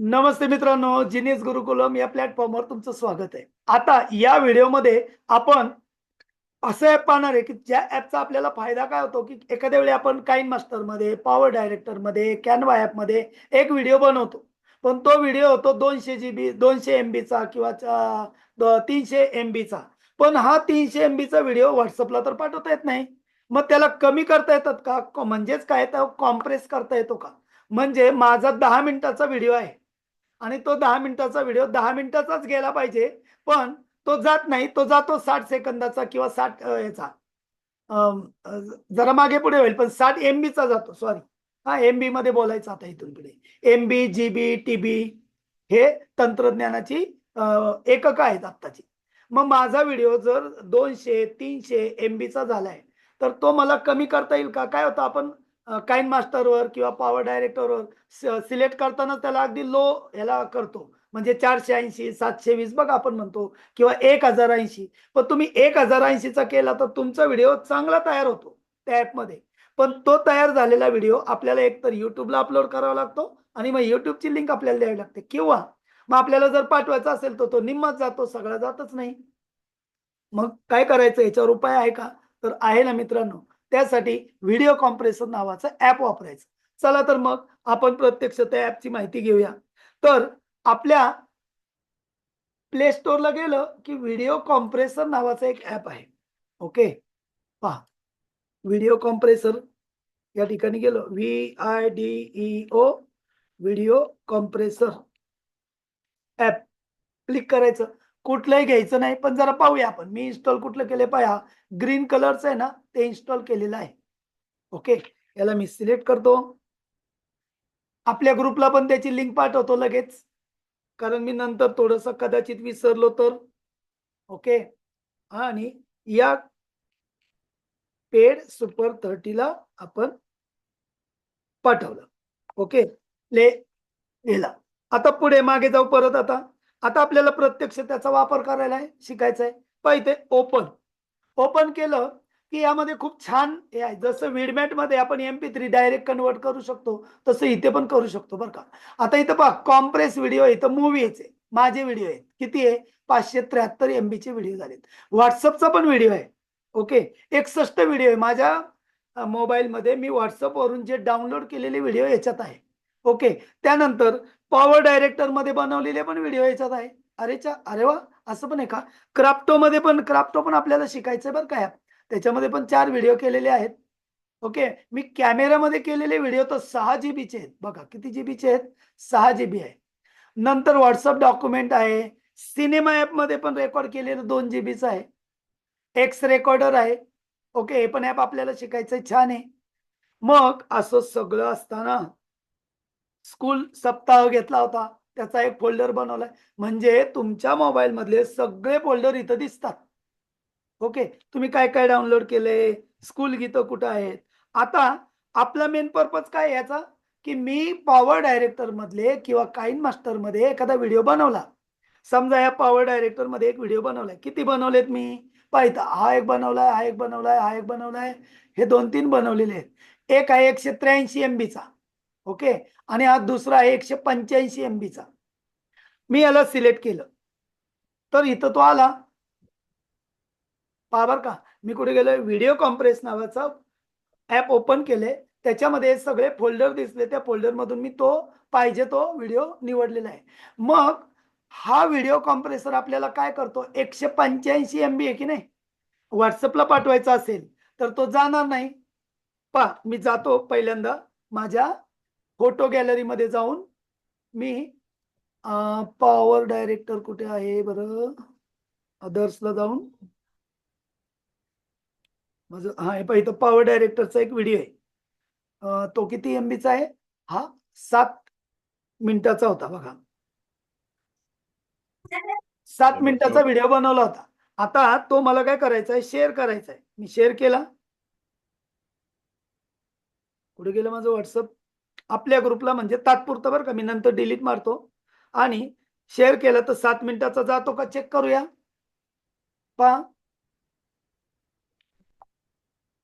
नमस्ते मित्रांनो, जिनियस गुरुकुलम या प्लॅटफॉर्मवर तुमचं स्वागत आहे. आता या व्हिडिओमध्ये आपण असं ॲप पाहणार आहे, की ज्या ॲपचा आपल्याला फायदा काय होतो, की एखाद्या वेळी आपण काइन मास्टरमध्ये, पॉवर डायरेक्टरमध्ये, कॅनव्हा ॲपमध्ये एक व्हिडिओ बनवतो. पण तो व्हिडिओ होतो 200 जीबी, 200 एमबीचा किंवा 300 एमबीचा. पण हा 300 एमबीचा व्हिडिओ WhatsAppला तर पाठवता येत नाही. मग त्याला कमी करता येतात का? म्हणजेच काय, तर कॉम्प्रेस करता येतो का? म्हणजे माझा 10 मिनिटाचा व्हिडिओ आहे. आणि तो 10 मिनिटाचा व्हिडिओ 10 मिनिटाचाच गेला पाहिजे. पण तो जात नाही. तो जातो 60 सेकंदाचा किंवा 60 याचा अं, अ, जरा मागे-पुढे होईल, पण 60 एमबीचा जातो. सॉरी. हां, एमबीमध्ये बोलायचं आता इथून पुढे. एमबी, जीबी, टीबी हे तंत्रज्ञानाची एककं आहेत आत्ताची. मग माझा व्हिडिओ जर 200-300 एमबीचा झालाय, तर तो मला कमी करता येईल का? काय होतं, आपण काइन मास्टरवर किंवा पॉवर डायरेक्टरवर सिलेक्ट करताना त्याला अगदी लो ह्याला करतो. म्हणजे 480, 720 बघा आपण म्हणतो किंवा 1080. पण तुम्ही 1080 चा केला तर तुमचा व्हिडिओ चांगला तयार होतो त्या ॲपमध्ये. पण तो तयार झालेला व्हिडिओ आपल्याला एकतर YouTubeला अपलोड करावा लागतो आणि मग YouTubeची लिंक आपल्याला द्यावी लागते किंवा मग आपल्याला जर पाठवायचा असेल तर तो निम्माच जातो, सगळा जातच नाही. मग काय करायचं, याच्यावर उपाय आहे का? तर आहे ना मित्रांनो. त्यासाठी व्हिडिओ कॉम्प्रेसर नावाचं ॲप वापरायचं. चला तर मग आपण प्रत्यक्ष त्या ॲपची माहिती घेऊया. तर आपल्या प्ले स्टोअरला गेलं, की व्हिडिओ कॉम्प्रेसर नावाचं एक ॲप आहे. ओके. पहा, व्हिडिओ कॉम्प्रेसर या ठिकाणी गेलो. VIDEO video compressor app click करायचं. कुठलंही घ्यायचं नाही, पण जरा पाहूया आपण. मी इन्स्टॉल कुठलं केलंय पहा. ग्रीन कलरचं आहे ना, ते इन्स्टॉल केलेलं आहे. ओके. याला मी सिलेक्ट करतो. आपल्या ग्रुपला पण त्याची लिंक पाठवतो लगेच. कारण मी नंतर थोडंसं कदाचित विसरलो तर. ओके. आणि या पेड सुपर 30 ला आपण पाठवलं. ओके. प्ले केला. आता पुढे मागे जाऊ परत आता. आता आपल्याला प्रत्यक्ष त्याचा वापर करायला आहे, शिकायचा आहे. पहा इथे ओपन. ओपन केलं, की यामध्ये खूप छान हे आहे. जसं Vidmatमध्ये आपण MP3 डायरेक्ट कन्व्हर्ट करू शकतो, तसं इथे पण करू शकतो बरं का. आता इथं पहा, कॉम्प्रेस व्हिडिओ इथं मूव्हीज आहे. माझे व्हिडिओ आहेत. किती आहे? 573 एमबीचे व्हिडिओ झालेत. WhatsAppचा पण व्हिडिओ आहे. ओके. 61 व्हिडिओ आहे. माझ्या मोबाईलमध्ये मी WhatsAppवरून जे डाउनलोड केलेले व्हिडिओ याच्यात आहे. ओके. त्यानंतर पॉवर डायरेक्टरमध्ये बनवलेले पण व्हिडिओ याच्यात आहे. अरे वाह! असं पण आहे का? क्राफ्टो पण आपल्याला शिकायचंय बरं का ॲप. त्याच्यामध्ये पण 4 व्हिडिओ केलेले आहेत. ओके. मी कॅमेरामध्ये केलेले व्हिडिओ तर 6 जीबीचे आहेत. बघा किती जीबीचे आहेत? 6 जीबी आहे. नंतर WhatsApp डॉक्युमेंट आहे. सिनेमा ॲपमध्ये पण रेकॉर्ड केलेलं 2 जीबीचं आहे. एक्स रेकॉर्डर आहे. ओके. हे पण ॲप आपल्याला शिकायचंय. छान आहे. मग असं सगळं असताना स्कूल सप्ताह घेतला होता. त्याचा एक फोल्डर बनवलाय. म्हणजे तुमच्या मोबाईलमधले सगळे फोल्डर इथं दिसतात. ओके. तुम्ही काय-काय डाउनलोड केलंय, स्कूल गीतं कुठं आहेत. आता आपला मेन पर्पज काय आहे याचा, की मी पॉवर डायरेक्टरमधले किंवा काइन मास्टरमध्ये एखादा व्हिडिओ बनवला. समजा या पॉवर डायरेक्टरमध्ये एक व्हिडिओ बनवलाय. किती बनवलेत मी? पहा इथं हा एक बनवलाय, हा एक बनवलाय, हा एक बनवलाय. हे 2-3 बनवलेले आहेत. एक आहे 183 एमबीचा. ओके. आणि हा दुसरा आहे 185 एमबीचा. मी याला सिलेक्ट केलं. तर इथं तो आला. पहा बरं का, मी कुठे गेलोय, व्हिडिओ कॉम्प्रेस नावाचं ॲप ओपन केलंय. त्याच्यामध्ये सगळे फोल्डर दिसले. त्या फोल्डरमधून मी तो पाहिजे तो व्हिडिओ निवडलेला आहे. मग हा व्हिडिओ कॉम्प्रेसर आपल्याला काय करतो, 185 एमबी आहे की नाही, WhatsAppला पाठवायचा असेल, तर तो जाणार नाही. पहा, मी जातो पहिल्यांदा माझ्या फोटो गॅलरीमध्ये जाऊन मी पॉवर डायरेक्टर कुठे आहे बरं? अदर्सला जाऊन माझं हां, हे पहा इथं पॉवर डायरेक्टरचा एक व्हिडिओ आहे. तो किती एमबीचा आहे? हा 7 मिनिटाचा होता बघा. 7 मिनिटाचा व्हिडिओ बनवला होता. आता तो मला काय करायचा आहे, शेअर करायचा आहे. मी शेअर केला. कुठे गेलं माझं WhatsApp? आपल्या ग्रुपला, म्हणजे तात्पुरतं बरं का, मी नंतर डिलीट मारतो. आणि शेअर केलं तर 7 मिनिटाचा जातो का चेक करूया. पहा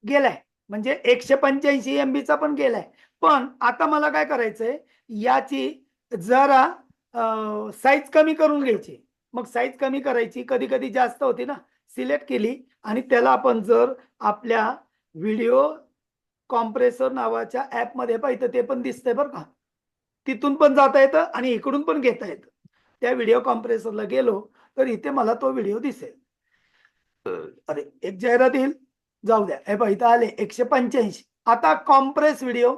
गेलाय. म्हणजे 185 एमबीचा पण गेलाय. पण आता मला काय करायचंय, याची जरा साईज कमी करून घ्यायची. मग साईज कमी करायची, कधी कधी जास्त होती ना, सिलेक्ट केली आणि त्याला आपण जर आपल्या व्हिडिओ कॉम्प्रेसर नावाच्या ॲपमध्ये पाहिजे ते पण दिसतंय बरं का. तिथून पण जाता येतं आणि इकडून पण घेता येतं. त्या व्हिडिओ कॉम्प्रेसरला गेलो तर इथे मला तो व्हिडिओ दिसेल. अरे एक जाहिरात येईल, जाऊ द्या. हे पहा इथं आले 185. आता कॉम्प्रेस व्हिडिओ,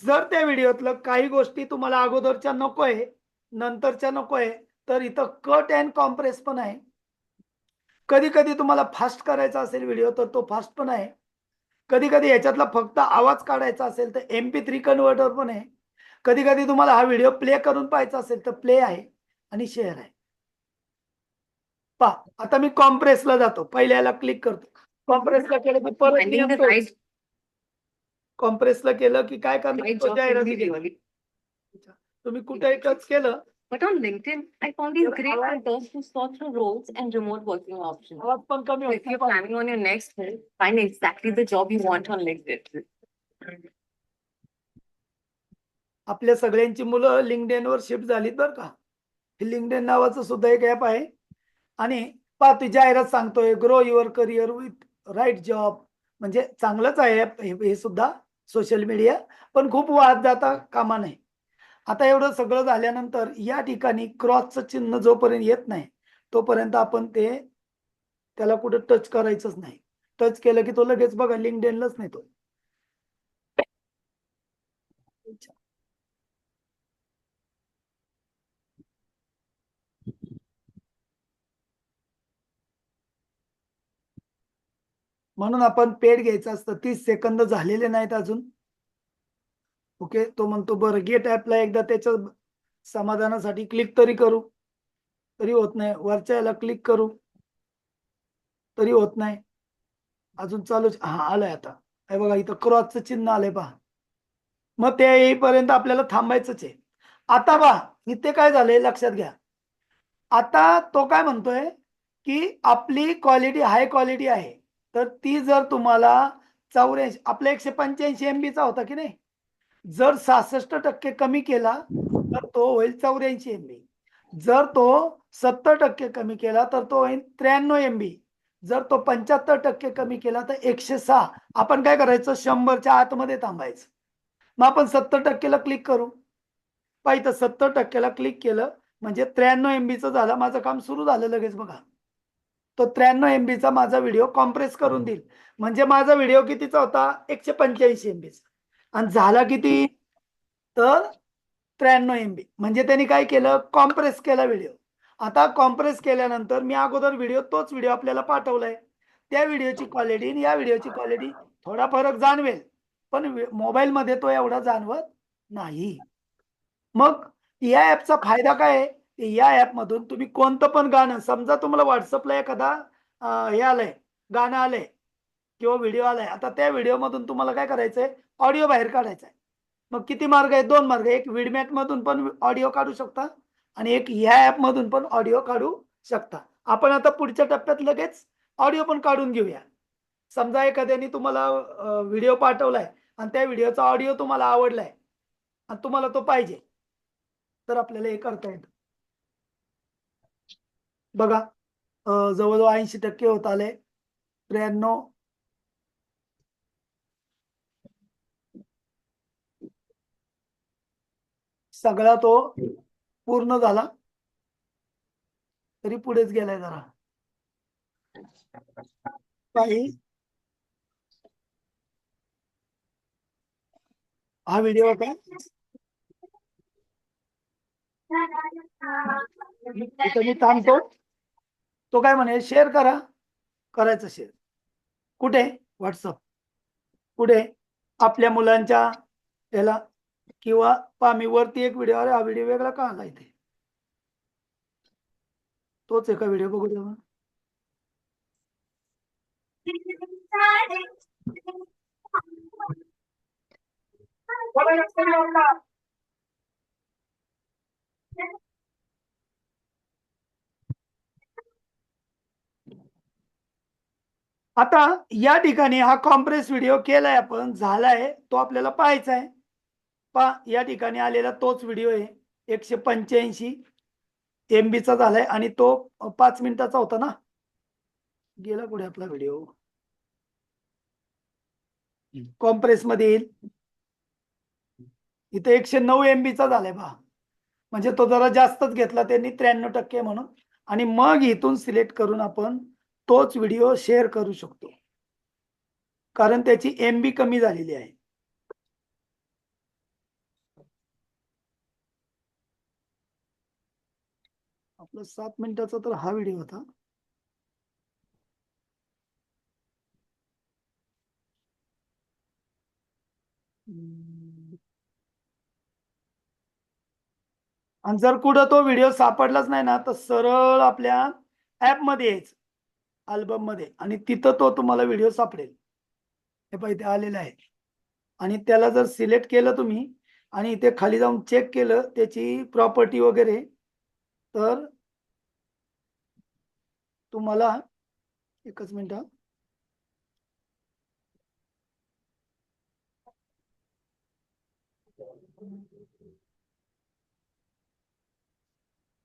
जर त्या व्हिडिओतलं काही गोष्टी तुम्हाला अगोदरच्या नकोय, नंतरच्या नकोय, तर इथं कट अँड कॉम्प्रेस पण आहे. कधी कधी तुम्हाला फास्ट करायचा असेल व्हिडिओ तर तो फास्ट पण आहे. कधी कधी याच्यातला फक्त आवाज काढायचा असेल तर MP3 कन्व्हर्टर पण आहे. कधी कधी तुम्हाला हा व्हिडिओ प्ले करून पाहायचा असेल तर प्ले आहे आणि शेअर आहे. पहा आता मी कॉम्प्रेसला जातो, पहिल्याला क्लिक करतो. कॉम्प्रेसला केलं की परत Finding the नियम right, कॉम्प्रेसला केलं की काय करणार, right तो job can जाहिराती be घेणार. really. तुम्ही कुठेही टच केलं, But on LinkedIn, I found these great mentors who saw through roles and remote working options. आवाज पण कमी So if you're planning on your next move, find exactly the job you want on LinkedIn. आपल्या सगळ्यांची मुलं लिंक्डइनवर shift झालीत बरं का. हे लिंक्डइन नावाचं सुद्धा एक ॲप आहे आणि पहा ती जाहिरात सांगतोय grow your career with right job. म्हणजे चांगलंच आहे ॲप हे सुद्धा सोशल मीडिया, पण खूप वाद जाता कामा नये. आता एवढं सगळं झाल्यानंतर या ठिकाणी क्रॉसचं चिन्ह जोपर्यंत येत नाही तोपर्यंत आपण त्याला कुठं टच करायचंच नाही. टच केलं की तो लगेच बघा लिंक्डइनलाच नेतो. म्हणून आपण पेड घ्यायचं असतं. 30 सेकंद झालेले नाहीत अजून. ओके, तो म्हणतो बरं गेट ॲपला एकदा त्याच्या समाधानासाठी क्लिक तरी करू, तरी होत नाही. वरच्या याला क्लिक करू, तरी होत नाही. अजून चालूच आलंय आता. हे बघा इथं क्रॉसचं चिन्ह आलंय पहा. मग ते येईपर्यंत आपल्याला थांबायचंच आहे. आता पहा इथे काय झालंय लक्षात घ्या. आता तो काय म्हणतोय की आपली क्वालिटी हाय क्वालिटी आहे. तर ती जर तुम्हाला 84 आपला 185 MBचा होता की नाही, जर 66% कमी केला तर तो होईल 84 MB. जर तो 70% कमी केला तर तो होईल 93 MB. जर तो 75% कमी केला तर 106. आपण काय करायचं 100च्या आतमध्ये थांबायचं. मग आपण 70%ला क्लिक करू. पाहिजे 70%ला क्लिक केलं म्हणजे 93 MBचं झालं, माझं काम सुरू झालं लगेच बघा. तो 93 MBचा माझा व्हिडिओ कॉम्प्रेस करून देईल. म्हणजे माझा व्हिडिओ कितीचा होता 185 MBचा आणि झाला किती तर 93 MB. म्हणजे त्यांनी काय केलं कॉम्प्रेस केला व्हिडिओ. आता कॉम्प्रेस केल्यानंतर मी अगोदर तोच व्हिडिओ आपल्याला पाठवलाय. त्या व्हिडिओची क्वालिटी आणि या व्हिडिओची क्वालिटी थोडा फरक जाणवेल, पण मोबाईलमध्ये तो एवढा जाणवत नाही. मग या ॲपचा फायदा काय आहे, या ॲपमधून तुम्ही कोणतं पण गाणं समजा तुम्हाला व्हॉट्सअपला एखादा हे आलंय, गाणं आलंय किंवा व्हिडिओ आलाय. आता त्या व्हिडिओमधून तुम्हाला काय करायचंय ऑडिओ बाहेर काढायचा आहे. मग किती मार्ग आहेत, 2 मार्ग. एक विडमॅट मधून पण ऑडिओ काढू शकता आणि एक ह्या ॲप मधून पण ऑडिओ काढू शकता. आपण आता पुढच्या टप्प्यात लगेच ऑडिओ पण काढून घेऊया. समजा एखाद्याने तुम्हाला व्हिडिओ पाठवलाय आणि त्या व्हिडिओचा ऑडिओ तुम्हाला आवडलाय आणि तुम्हाला तो पाहिजे, तर आपल्याला हे करता येतं. बघा जवळजवळ 80% होत आले. 93 सगळा तो पूर्ण झाला, तरी पुढेच गेलाय जरा काही. हा व्हिडिओ होता, इथं मी थांबतो. तो काय म्हणे शेअर करा, करायचं शेअर. कुठे व्हॉट्सअप, कुठे आपल्या मुलांच्या याला, किंवा पहा मी वरती एक व्हिडिओ, अरे हा व्हिडिओ वेगळा का आला इथे, तोच एका व्हिडिओ बघू द्या. आता या ठिकाणी हा कॉम्प्रेस व्हिडिओ केलाय आपण, झालाय, तो आपल्याला पाहायचा आहे. पहा या ठिकाणी आलेला तोच व्हिडिओ आहे 185 MB चा झालाय आणि तो 5 मिनिटाचा होता ना. गेला कुठे आपला व्हिडिओ. कॉम्प्रेस मध्ये येईल. इथे 109 MB चा झालाय पहा. म्हणजे तो जरा जास्तच घेतला त्यांनी 93% म्हणून. आणि मग इथून सिलेक्ट करून आपण तोच व्हिडिओ शेअर करू शकतो, कारण त्याची MB कमी झालेली आहे. आपला 7 मिनिटाचा तर हा व्हिडिओ होता. आणि जर कुठं तो व्हिडिओ सापडलाच नाही ना, तर सरळ आपल्या ऍप मध्ये यायचं, अल्बम मध्ये, आणि तिथं तो तुम्हाला व्हिडिओ सापडेल. हे पाहिजे इथे आलेला आहे. आणि त्याला जर सिलेक्ट केलं तुम्ही आणि इथे खाली जाऊन चेक केलं त्याची प्रॉपर्टी वगैरे, तर तुम्हाला एकच मिनिट,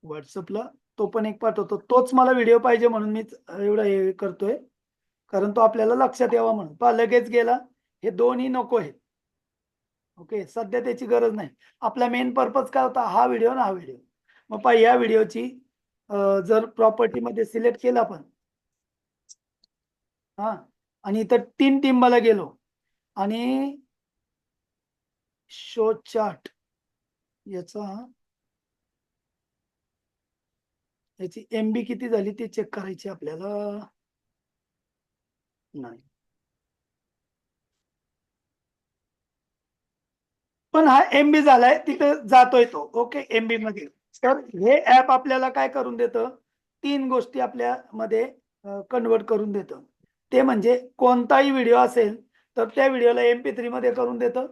व्हॉट्सअपला तो पण एक पाठवतो. तोच मला व्हिडिओ पाहिजे म्हणून मी एवढं हे करतोय, कारण तो आपल्याला लक्षात यावा म्हणून. पहा लगेच गेला. हे दोन्ही नको आहे. ओके, सध्या त्याची गरज नाही. आपला मेन पर्पज काय होता, हा व्हिडिओ ना हा व्हिडिओ. मग पहा या व्हिडिओची जर प्रॉपर्टी मध्ये सिलेक्ट केला आपण, हा, आणि इथं 3 टिंबाला गेलो आणि शो चार्ट याचा, याची MB किती झाली ते चेक करायची आपल्याला. नाही, पण हा MB झालाय, तिथे जातोय तो. ओके, MB मध्ये. तर हे ऍप आपल्याला काय करून देतं, 3 गोष्टी आपल्या मध्ये कन्वर्ट करून देतं. ते म्हणजे कोणताही व्हिडिओ असेल तर त्या व्हिडिओला MP3 मध्ये करून देतं,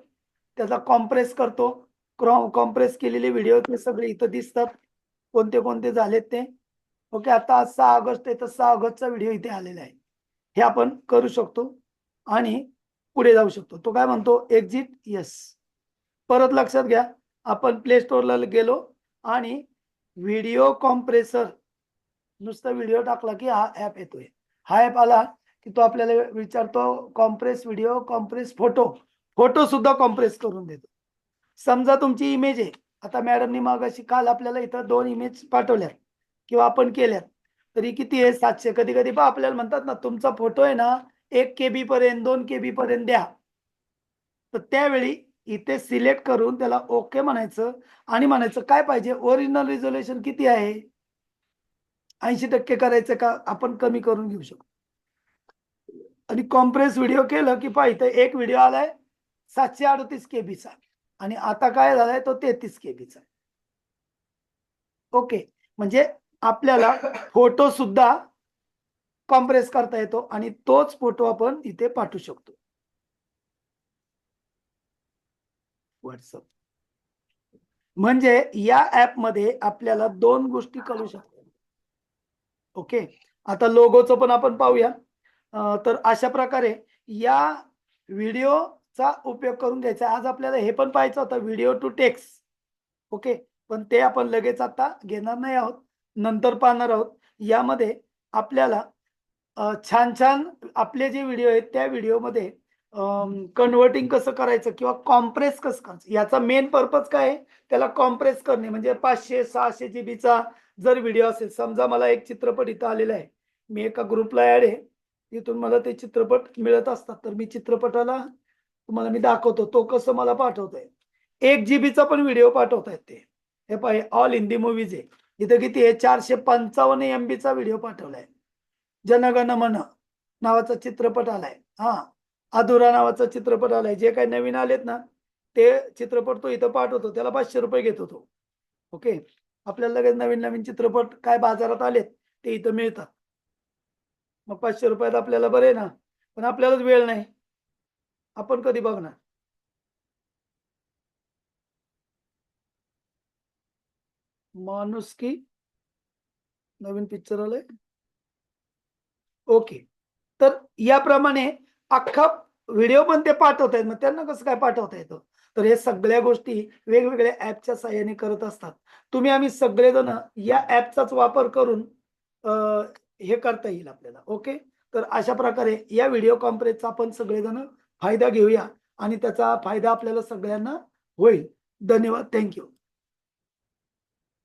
त्याचा कॉम्प्रेस करतो. कॉम्प्रेस केलेले व्हिडिओ ते सगळे इथं दिसतात, कोणते कोणते झालेत ते. ओके, आता 6 ऑगस्ट आहे तर 6 ऑगस्टचा व्हिडिओ इथे आलेला आहे. हे आपण करू शकतो आणि पुढे जाऊ शकतो. तो काय म्हणतो, एक्झिट येस. परत लक्षात घ्या, आपण प्ले स्टोअरला गेलो आणि व्हिडिओ कॉम्प्रेसर, नुसता व्हिडिओ टाकला की हा ऍप येतोय. हा ऍप आला की तो आपल्याला विचारतो compress video, compress photo. Photo सुद्धा कॉम्प्रेस करून देतो. समजा तुमची इमेज आहे, आता मॅडमनी मागाशी काल आपल्याला इथं 2 इमेज पाठवल्यात किंवा आपण केल्यात, तरी किती आहे 700. कधी कधी बा आपल्याला म्हणतात ना, तुमचा फोटो आहे ना 1 KB पर्यंत, 2 KB पर्यंत द्या. तर त्यावेळी इथे सिलेक्ट करून त्याला ओके म्हणायचं आणि म्हणायचं काय पाहिजे, ओरिजिनल रिझोल्युशन किती आहे, 80% करायचं का, आपण कमी करून घेऊ शकतो. आणि कॉम्प्रेस व्हिडिओ केलं की पहा इथे एक व्हिडिओ आलाय 738 KB चा आणि आता काय झालाय तो 33 KB चा. ओके, म्हणजे आपल्याला फोटो सुद्धा कॉम्प्रेस करता येतो आणि तोच फोटो आपण इथे पाठवू शकतो व्हॉट्सअप. म्हणजे या ऍप मध्ये आपल्याला 2 गोष्टी करू शकतो. ओके, आता लोगोचं पण आपण पाहूया. तर अशा प्रकारे या व्हिडिओचा उपयोग करून घ्यायचा. आज आपल्याला हे पण पाहायचं होतं व्हिडिओ टू टेक्स्ट. ओके, पण ते आपण लगेच आता घेणार नाही आहोत, नंतर पाहणार आहोत. यामध्ये आपल्याला छान छान आपले जे व्हिडिओ आहेत त्या व्हिडिओमध्ये कन्व्हर्टिंग कसं करायचं किंवा कॉम्प्रेस कसं करायचं, याचा मेन पर्पज काय आहे, त्याला कॉम्प्रेस करणे. म्हणजे 500-600 GB चा जर व्हिडिओ असेल, समजा मला एक चित्रपट इथं आलेला आहे, मी एका ग्रुपला ऍड आहे, तिथून मला ते चित्रपट मिळत असतात, तर मी चित्रपटाला तुम्हाला मी दाखवतो तो कसं मला पाठवतोय. 1 GB चा पण व्हिडिओ पाठवतायत ते. हे पाहिजे ऑल हिंदी मूवीज आहे, इथं किती आहे 455 MB चा व्हिडिओ पाठवलाय. जनगण मन नावाचा चित्रपट आलाय, हा, अधुरा नावाचा चित्रपट आलाय. जे काही नवीन आलेत ना ते चित्रपट तो इथं पाठवतो, त्याला 500 रुपये घेतो तो. ओके, आपल्याला लगेच नवीन नवीन चित्रपट काय बाजारात आलेत ते इथं मिळतात. मग 500 रुपयात आपल्याला बरे ना, पण आपल्यालाच वेळ नाही, आपण कधी बघणार. माणुसकी नवीन पिक्चर आलाय. ओके, तर याप्रमाणे अख्खा व्हिडिओ पण ते पाठवतायत. मग त्यांना कसं काय पाठवता येतं, तर हे सगळ्या गोष्टी वेगवेगळ्या ऍपच्या साहाय्याने करत असतात. तुम्ही आम्ही सगळेजण या ऍपचाच वापर करून हे करता येईल आपल्याला. ओके, तर अशा प्रकारे या व्हिडिओ कॉन्फरन्सचा आपण सगळेजण फायदा घेऊया आणि त्याचा फायदा आपल्याला सगळ्यांना होईल. धन्यवाद. थँक्यू.